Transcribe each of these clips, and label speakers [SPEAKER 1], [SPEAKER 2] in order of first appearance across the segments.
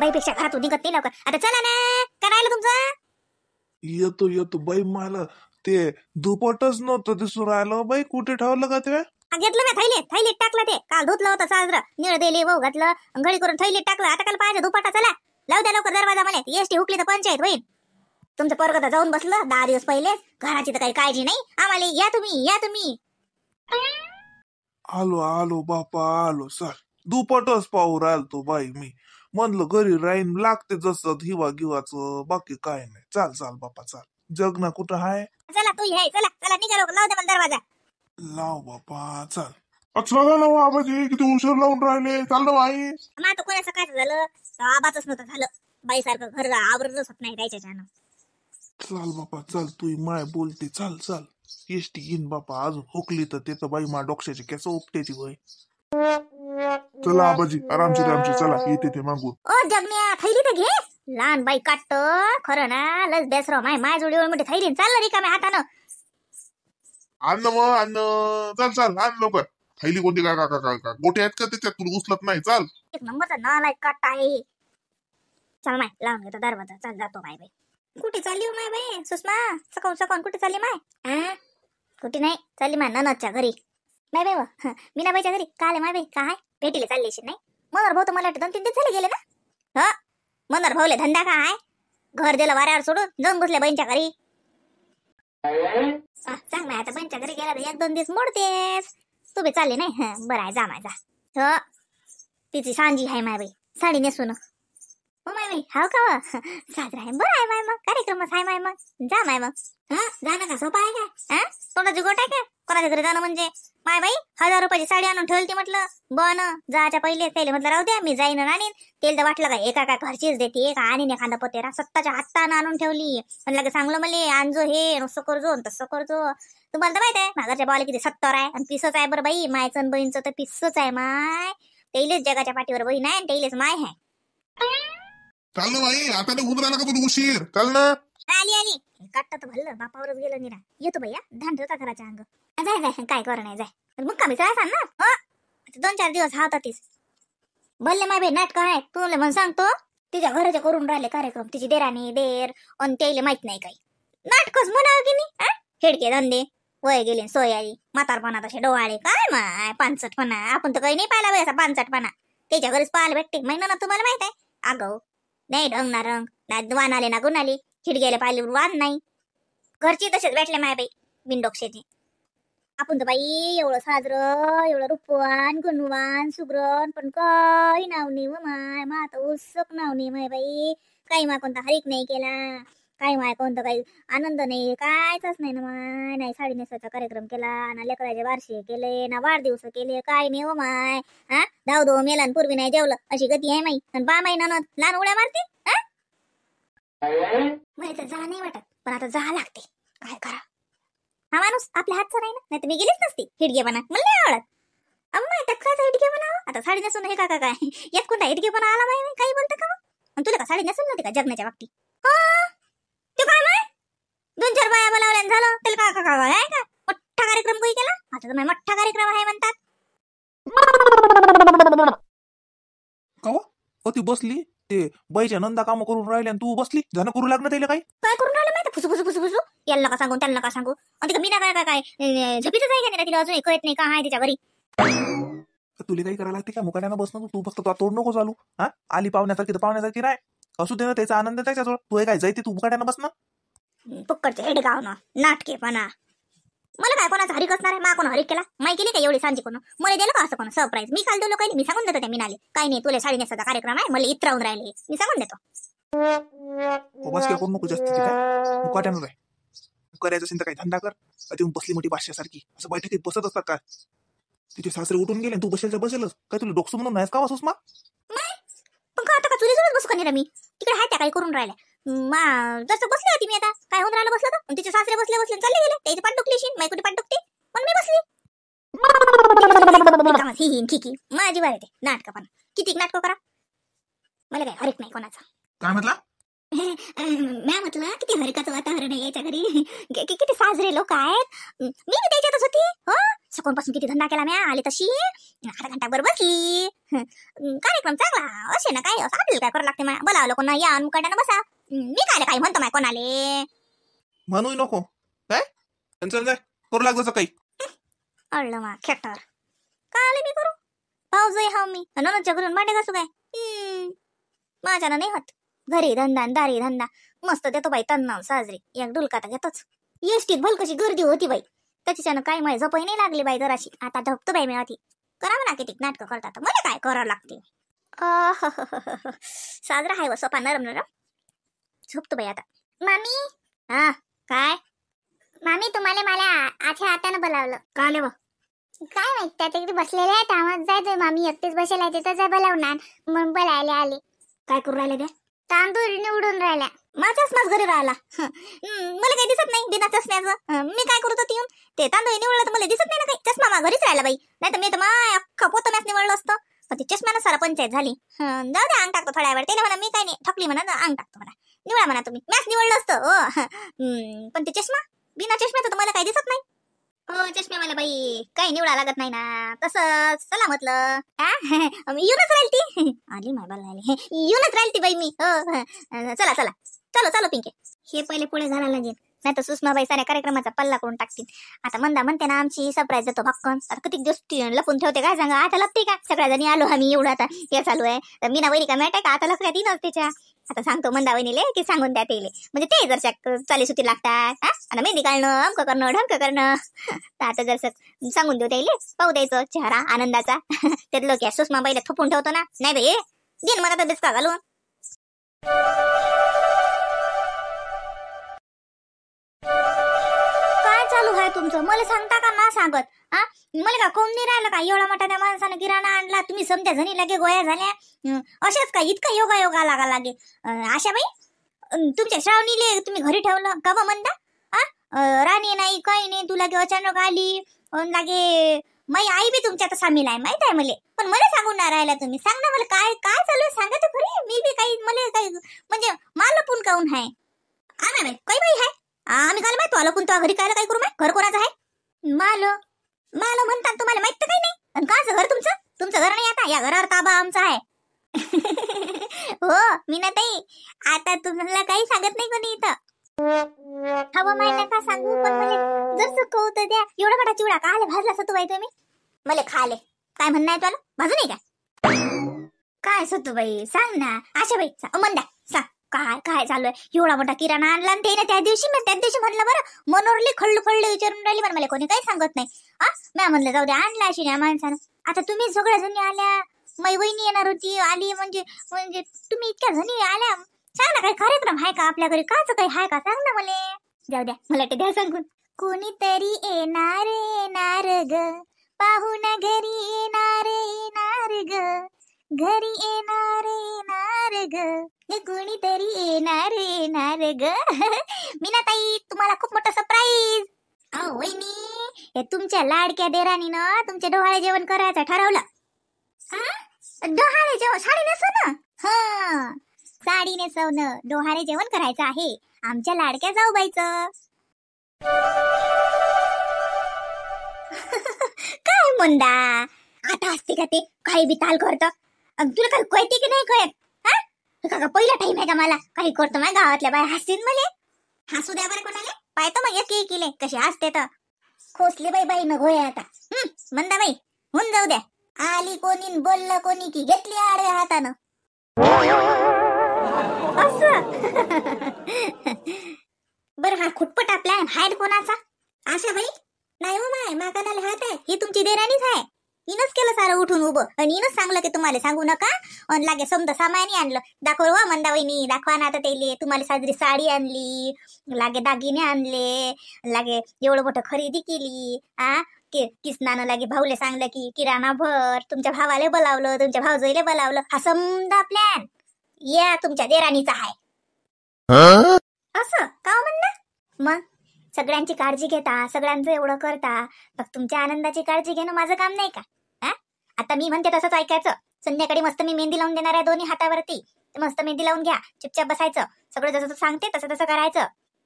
[SPEAKER 1] बाईपेक्षा घरातून निघत नाही लवकर. आता चला ना, काय राहिलं तुमचं?
[SPEAKER 2] येतो येतो बाई. मला ते दुपटच नव्हतं दिसून राहिलं बाई. कुठे ठेवलं का ते?
[SPEAKER 1] घेतलं मी थैलीत टाकलं. ते काल धुतलं होतं साजरं, निळ देले वाहू घातलं, घडी करून थैलीत टाकलं. आता काल पाहिजे दुपटा. चला लावू द्या लवकर दरवाजा. मला एसटी हुकली तर पंचायत होईल. तुमचं पोरगं तर जाऊन बसलं 10 दिवस पहिले. घराची तर काही काळजी नाही आम्हाला. या तुम्ही.
[SPEAKER 2] आलो आलो बापा आलो. चल दुपटच पाहू राहिलो बाई. मी म्हणलं घरी राहीन लागते जसं हिवागिवाचं, बाकी काय नाही. चाल चाल बापा चाल. जगना कुठं हाय?
[SPEAKER 1] चला तू हे चला निघा लवकर. लावू द्या मला दरवाजा.
[SPEAKER 2] लाव बापा चाल. अच्छा ना आबाजी, किती उशीर लावून राहिले. चाल ना बाई.
[SPEAKER 1] मग आता कोणाचं काय झालं? आबाच नव्हतं झालं. बाईसारखं घर आवरतच होत नाही त्याच्यानं.
[SPEAKER 2] चाल बापा चाल. तू माय बोलते. चाल चाल. एसटी येईन बापा. अजून हुकली तर ते तर बाई मा डोक्याची केस उपटेची वय. चला आबाजी आरामशीर चला. येते ते मागून.
[SPEAKER 1] ओ जगण्या, थैली तर घे. लहान बाई काटत खरं ना. लस बेसराव माय जोडीवर मोठी थैली चाललं रिकाम्या हातानं.
[SPEAKER 2] अन्न मग अन्न. चाल आण लवकर. थैली कोणती का गोटे आहेत का त्याच्यात? तुला उचलत नाही. चाल.
[SPEAKER 1] एक नंबरचा नालायक काट आहे. चल माय लावून घेतो दरवाजा. चल जातो माय बाई. कुठे चालली हो माय बाई? सुषमा सकाऊन कुठे चालली माय? कुठे नाही चालली माय ननदच्या घरी. माय बाई मीनाबाईच्या घरी. काल माय बाई काय भेटीला चालली अशी नाही? मनोहर भाऊ तर मला वाटतं 2-3 दिवस झाले गेले ना. ह मनोहर भाऊले धंदा काय? घर दिलं वाऱ्यावर सोडून जाऊन बसले बहिणीच्या घरी. सांग माय, आता बहिणीच्या घरी गेला तर 1-2 दिवस मोडतेस. तू बी चालली नाही? बरं आहे जा माय जा. तिची सांजी आहे माय बाई साडी नेसून. हो माय बाई हाव का? साजरा आहे. बरं आहे माय मग. कार्यक्रमच आहे माय मग. जा माय मग. जाणं का सोपं आहे का? तोंडाची गोट आहे का कोणाच्या घरी जाणं म्हणजे? माय बाई 1000 रुपयाची साडी आणून ठेवली ती. म्हटलं बन जायच्या पहिले त्याला म्हटलं राहू द्या मी जाईन आणीन. तेल तर वाटलं का एका काय घरचीच देते का आणीन एखादा पोतेरा. स्वतःच्या हातानं आणून ठेवली. म्हणलं का सांगलं मला आणजो हे नुसतं करजो तसं करजो. तुम्हाला तर माहित आहे माझ्या बाला किती 70 आहे आणि पिसच आहे. बरं बाई मायचं बहीणचं तर पिसच आहे माय. तेलेच जगाच्या पाठीवर बहीण आहे आणि तेलेच माय आहे.
[SPEAKER 2] चाल ना बाई. आता नाही उतरा नका तुला उशीर. चाल ना.
[SPEAKER 1] आली काटत तर भरलं बापावरच गेलं निरा. येतो भैया धान ठेवता घराच्या अंग. जाय काय कर नाही जाय. मग कमी जायचा ना. 2-4 दिवस हा तीस भरले माय बाई. नाटक आहे तुला म्हणून सांगतो. तिच्या घराच्या करून राहिले कार्यक्रम. तिची देराणी देर आणि त्याला माहित नाही काही. नाटकच म्हणावं की नाही. हेडके धंदे वय गेले सोय आली. म्हातारपणा तसे डोवाळे काय माय पानसटपणा. आपण तर काही नाही पाहिला बाई असा पानसटपणा. त्याच्या घरीच पाहायला भेटते. महिना ना तुम्हाला माहित आहे. आगाऊ नाही ढंग ना रंग ना वान आले ना गुण आली. खिडग्याला पाहिले वान नाही. घरची तसेच भेटले माय बाई बिनडोक्षेची. आपण तर बाई एवढं साजरं एवढं रूपवान गुणवान सुग्रण पण काही नाव नाही व माय. मा आता उत्सुक नाव नाही माय बाई. काही मा कोणता हरिक नाही केला. काही माय कोणतं काही आनंद नाही कायच नाही ना माय. नाही साडी नेसायचा कार्यक्रम केला ना लेकराचे बारशे केले ना वाढदिवस केले. काय नाही व माय. धाव मेला पूर्वी नाही जेवलं अशी गती आहे माई. आणि बा माई ननद लहान उड्या मारते. माहित जा नाही वाटत पण आता जा लागते. काय करा. हा माणूस आपल्या हातचा नाही ना. नाही तर मी गेलीच नसती. हिडगेपणा मला नाही आवडत. अम्मा टक्काचा हिडगेपणा. आता साडी नेसून हे का काय यात कोणता हिडगेपणा आला माहिती काही बोलतं का मग? तुला का साडी नेसून नव्हती का जगण्याच्या बाबतीत? तू काय माय 2-4 बाया बोलावल्यान झालं त्याला का आहे का मोठा कार्यक्रम काही केला? आता तर मोठा कार्यक्रम आहे म्हणतात.
[SPEAKER 2] का ती बसली ते बाईच्या नंदा काम करून राहिले आणि तू बसली झालं करू लागलं त्याला काही?
[SPEAKER 1] काय करून राहिलं माहिती? फुसू याला नका सांगू त्याला नका सांगू. आणि तिला मीना काय झोपीतच आहे का नाही? तिला अजून कळत नाही का आहे तिच्या घरी?
[SPEAKER 2] तुला काही करायला लागते का? मुकाट्यानं बसणं तू फक्त तोड नको चालू. आली पाहुण्यासारखी तर पाहुण्यासारखी राय. असू दे ना त्याचा आनंद त्याच्याजवळ. तू काय जायते तू मुकाट्यानं बसणं?
[SPEAKER 1] पुक्कडचे हेडगावनं नाटकेपणा. मला काय कोणाचा हरिक असणार आहे? मा कोण हरिक केला? माई केली का एवढी सांजी कोण? मला दिलं का असं कोण सरप्राईज? मी काल दिलो काही मी सांगून देतो त्या मीनाले. काही नाही तुला साडी नेसायचा कार्यक्रम आहे मला इतरावून राहिले मी सांगून देतो.
[SPEAKER 2] बस काय करू नको जास्त. काय मुकाट्यानं राय. करायचं असेल तर काही धंदा कर. ती बसली मोठी बादशासारखी असं बैठकीत बसत असतात का? तिचे सासरे उठून गेले तू बसेलच काय? तुला डोकसं म्हणून नाहीस का सुषमा?
[SPEAKER 1] पण का आता का चुलीजवळच बसू का नाही मी? तिकडे हाय त्या काही करून राहिल्या. जसं बसली होती मी आता काय होऊन राहिलं बसलं तर तिचे सासरे बसले चालले गेले. त्याची पाठ दुखलीशी माई कुठे पाठ दुखते पण मी बसली. ठीक माझी वाईट आहे नाटक पण किती नाटक करा. मला काय हरिक नाही कोणाचा.
[SPEAKER 2] काय म्हटला?
[SPEAKER 1] म्या म्हटलं किती हरकाचं वातावरण आहे याच्या घरी. किती साजरे लोक आहेत. मी बी त्याच्यातच होती हो. सकाळपासून किती धंदा केला म्या. आली तशी अर्धा घंटाभर बसली. कार्यक्रम चांगला असे ना काय असं आपल्याला काय करावं लागते. बोलावलं कोणा या मुकाट्यानं बसा. मी काय काही म्हणतो माय कोणाले.
[SPEAKER 2] म्हणू नको काय चल जाय करू लागतो काही.
[SPEAKER 1] अडलं मा खेटर काय मी करू. भाऊजही हाव मी ननदच्या घरून भांडे घासू काय. माझ्यानं नाही होत. घरी धंदा दारी धंदा मस्त देतो बाई तन्नाव साजरी. एक डुलका तर घेतोच. एसटीत भलकशी गर्दी होती बाई. त्याच्यानं काय माय झोपही नाही लागली बाई जराशी. आता झोपतो बाई मी आधी. करा म्हणा किती नाटकं करतात. मला काय करावं लागते. साजरा हाय व सोपा नरम नरम. झोपतो बाई आता. मामी हा काय मामी तुम्हाला मला आठ्या हातानं बोलावलं. का आले व काय माहित त्या तिकडे बसलेले आहेत. आवाज जायचंय मामी एकटेच बसेल आहे तिथं जा बोलावणार मग बोलायला आले. काय करू राहिले त्या तांदूळ निवडून राहिल्या. माझ्याच माझ घरी राहिला. मला काही दिसत नाही बिना चष्म्याचं. मी काय करत होती ते तांदूळ निवडलं तर मला दिसत नाही ना काही. चष्मा मा घरीच राहिला बाई. नाही तर मी तर माय अख्खा पोत मॅच निवडलं असतं. पण ते चष्म्यानं सारा पंचायत झाली. जाऊ दे अंग टाकतो थोड्या वेळ. त्याने म्हणा मी काय नाही थकली म्हणा अंग टाकतो म्हणा. निवडा म्हणा तुम्ही. मॅच निवडलं असतं. पण ते चष्मा बिना चष्म्याचं तर मला काही दिसत नाही. हो चष्मे मला बाई काही निवडा लागत नाही ना. तसंच चला म्हटलं येऊनच राहील ती. आली माय बाला येऊनच राहील ती बाई मी. चला चला चलो चलो पिंके. हे पहिले पुढे घालायला लागेल नाही तर सुषमाबाई साऱ्या कार्यक्रमाचा पल्ला करून टाकतील. आता मंदा म्हणते ना आमची सरप्राईज देतो भक्कन. आता किती दिवस लपून ठेवते काय सांगा. आता लपते का सगळ्या जणी आलो आम्ही एवढं आता हे चालू आहे. तर मीना वैरी का माहिती का आता लक्षात येईनच त्याच्या. आता सांगतो मंदा वहिनीले की सांगून द्या तेले म्हणजे ते जर चाली सुट्टी लागतात. आता मेहंदी काढणं अमकं करणं ढमकं करणं. तर आता जर सांगून देऊ त्याले पाहू द्यायचं चेहरा आनंदाचा. त्यात लोक सुषमाबाईला थोपून ठेवतो ना. नाही बाई दिन मला तर का घालून. काय चालू आहे तुमचं मला सांगता का ना सांगत. मला का कोण नाही राहिलं का एवढा मोठा त्या माणसानं किराणा आणला. तुम्ही समजा जणी लागे गोळ्या झाल्या अशाच का इतका योगा योगा लागा लागे. आशाबाई तुमच्या श्रावणीले तुम्ही घरी ठेवलं का बा म्हणता. राणी नाही काही नाही तू लागे अचानक आली लागे. माई आई बी तुमच्या सामील आहे माहित आहे मला. पण मला सांगून नाही राहिला तुम्ही. सांग ना मला काय काय चालू आहे सांगा तर खरी. मी बी काही मला काही म्हणजे माल पुन काऊन आहे. नाही काही बाई आहे आम्ही काय माहित आलो पण तो घरी काय काय करू माय. घर कोणाचं आहे. माल माल म्हणतात तुम्हाला माहित तर काही नाही. आणि काचं घर तुमचं तुमचं घर नाही आता. या घरावर ताबा आमचा आहे. हो मी ना ताई आता तुम्हाला काही सांगत नाही कोणी इथं. हवं माहिती का सांगू पण मला जर कौत द्या. एवढा मोठा चिवडा का आले भाजला सतू बाई तुम्ही मला खाले. काय म्हणणं आहे तुला भाजू नाही का. काय सतू बाई सांग ना. आशा बाई म्हणा सांग काय काय चालू आहे. एवढा मोठा किराणा आणला आणि ते ना त्या दिवशी म्हणलं बरं मनोरली खळू खळू विचारून राहिली पण मला कोणी काही सांगत नाही. मी म्हणलं जाऊ दे आणला अशी ना माणसानं. आता तुम्ही सगळ्या जणी आल्या. मै वहिनी येणार होती आली म्हणजे म्हणजे तुम्ही इतक्या जणी आल्या. सांग ना काही कार्यक्रम आहे का आपल्या घरी काच काही आहे का सांग ना मला. जाऊ द्या मला ते द्या सांगून. कोणीतरी येणार येणार ग पाहून घरी येणार येणार ग घरी येणार येणार ग कोणीतरी येणार येणार ग. मीना ताई तुम्हाला खूप मोठं सरप्राईज. वहिनी हे तुमच्या लाडक्या देरानीनं तुमचे डोहाळे जेवण करायचं ठरवलं. डोहाळे जेवण साडी नेसवणं. हा साडी नेसवणं डोहाळे जेवण करायचं आहे आमच्या लाडक्या जाऊबाईचं. काय म्हणता आता असते का ते काही बी ताल करत. तुला काही कळते की नाही कळत. का पहिला टाइम आहे का मला काही करतो माझ्या गावातल्या बाय हसतील मला. हसू द्या बरं कोणाला पाहतो मग एक किले कशी हसते तर. खोसले बाई बाई न गोया आता. मंदा बाई होऊन जाऊ द्या. आली कोणी बोललं कोणी की घेतली आडव्या हातानं. असं बरं हा खुटपट प्लॅन हाय कोणाचा. आशा बाई नाही हो माय माकानाला हात आहे. ही तुमची देराणीच आहे. हिनच केलं सारं उठून उभं आणि हिनच सांगलं की तुम्हाला सांगू नका. आणि लागे समजा सामानी आणलं दाखव वा मंदा वहिनी दाखवा ना आता तेले. तुम्हाला साजरी साडी आणली लागे दागिने आणले लागे एवढं मोठं खरेदी केली. किसनानं लागे भाऊले सांगलं की किराणा भर. तुमच्या भावाला बोलावलं तुमच्या भाऊजाईला बोलावलं. हा समजा प्लॅन या तुमच्या देराणीचा आहे. असं का म्हणणं मग सगळ्यांची काळजी घेता सगळ्यांचं एवढं करता मग तुमच्या आनंदाची काळजी घेणं माझं काम नाही का. आता मी म्हणते तसंच ऐकायचं. संध्याकाळी मस्त मी मेहंदी लावून देणार आहे दोन्ही हातावरती. ते मस्त मेहंदी लावून घ्या, चुपचाप बसायचं, सगळं जसं जसं सांगते तसं तसं करायचं.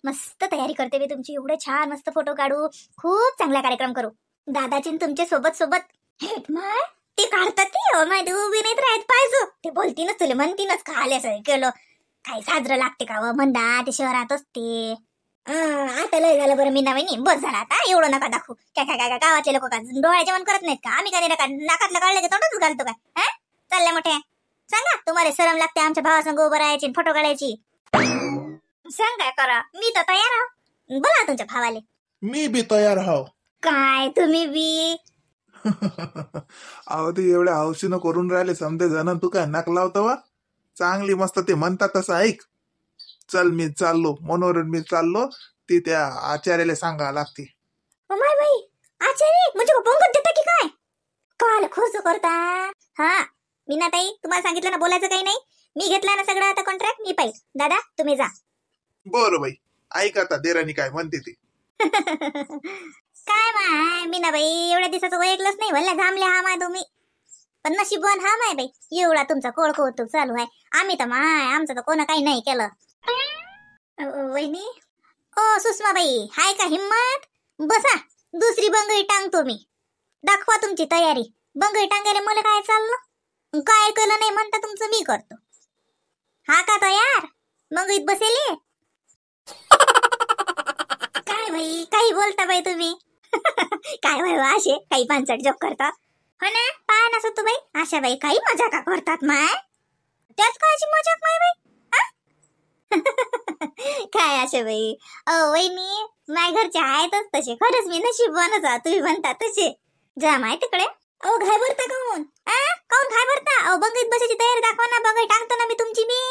[SPEAKER 1] मस्त तयारी करते मी तुमची, एवढे छान मस्त फोटो काढू, खूप चांगला कार्यक्रम करू. दादाची न तुमच्या सोबत सोबत हेट माय ते काढतात ते माहिती उभी नाहीत राहत पाहिजे. ते बोलतीनच तुला म्हणतीनच का आले असं केलं काही साजरं लागते का व म्हणता ते शहरात असते. आता लय झालं बरं मी नवीन बस झाला आता एवढं नका दाखवू. काय काय काय गावातले लोक का डोळ्या जेवण करत नाहीत का? आम्ही काय नका नाकातलं काढलं की तोंडच घालतो काय? हा चालले मोठे सांगा तुम्हाला शरम लागते आमच्या भावासंग उभं राहायची फोटो काढायची? सांग काय करा मी तर तयार आहो. बोला तुमच्या भावाले.
[SPEAKER 2] मी बी तयार हाव.
[SPEAKER 1] काय तुम्ही बी
[SPEAKER 2] अहो ते एवढ्या हौशीनं करून राहिले समजे जण, तू काय नाक लावतो वा? चांगली मस्त ते म्हणतात तसं ऐक. चल मी चाललो मनोहर, मी चाललो. ती त्या आचार्याला सांगा लागते.
[SPEAKER 1] माय बाई आचार्य म्हणजे पंगत देता की काय? काल खोस करता. हा मीनाताई तुम्हाला सांगितलं ना बोलायचं काही नाही. मी घेतला ना सगळं आता कॉन्ट्रॅक्ट मी पाहिजे. दादा तुम्ही जा.
[SPEAKER 2] बरं बाई ऐक आता देरानी काय म्हणते ती.
[SPEAKER 1] काय माय मीनाबाई एवढ्या दिवसाचं ओळखलंच नाही भल्या जामल्या हा माय तुम्ही. पण नशीबवान हा माय बाई एवढा तुमचा कोळ कौतुक चालू आहे. आम्ही तर माय आमचं तर कोण काही नाही केलं. वहिनी ओ सुषमाबाई हाय का हिम्मत? बसा दुसरी बंगई टांगतो मी. दाखवा तुमची तयारी. बंगई टांगायला मला काय चाललं? काय केलं नाही म्हणता तुमचं मी करतो. हा का तयार? बंगईत बसेले काय बाई काही बोलता बाई तुम्ही? काय बाई असे काही पानसट जोक करता हो ना? पाय ना तू बाई आशा बाई काही मजा का करतात माय? त्यात कायची मजाक माय बाई? काय आशा बाई वहिनी माय घरचे आहेतच तसे. खरंच मी नशीबवानच आहे तुम्ही म्हणता तसे. जा माय तिकडे. अहो घाय भरता काऊन? काऊन घाय भरता? अहो बंगईत बसायची तयारी दाखवा ना. बंगई टाकतो ना मी तुमची मी.